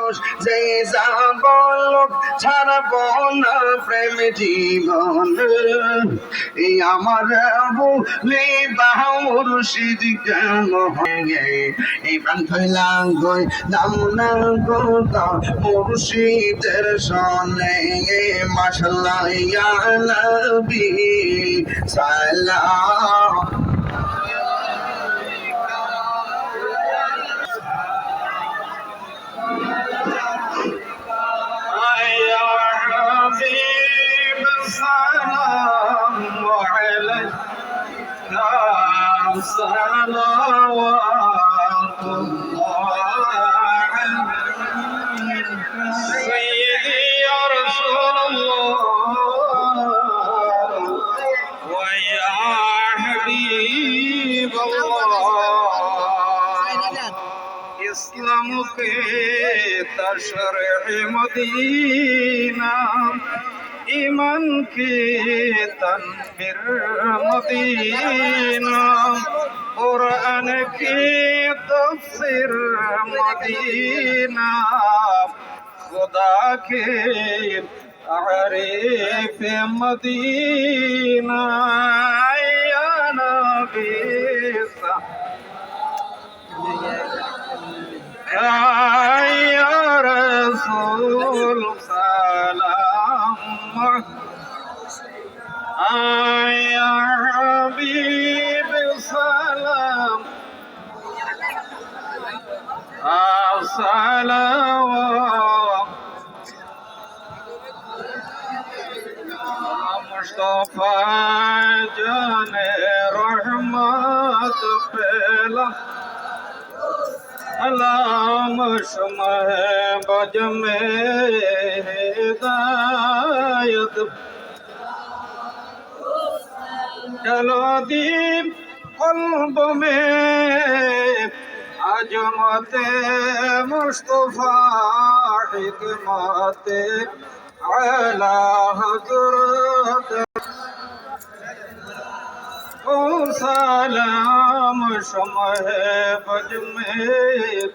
মানুষ যে যা বলুক ছাড়বো না প্রেম জীবন এই আমার বলি বাহু মুর্শিদ কেন এই প্রাণ থইলা গই দাম না গো মুর্শিদের সনে মাশাআল্লাহ ইয়া নবী সালাম صلوات الله سيدي يا رسول الله ويا حبيب الله اسلام کے تشریح مدینہ ایمان کی تنویر مدینہ قرآن کی تفسیر مدینہ خدا کی تعریف مدینہ یا نبی یا رسول سلام یا حبیب سلام صلوات مصطفی جان رحمت پھیلا علام شمع بج میں ہدایت چلو دین قلب میں عظمت مصطفیٰ حکمت اعلی حضرت او سلام شمع بج میں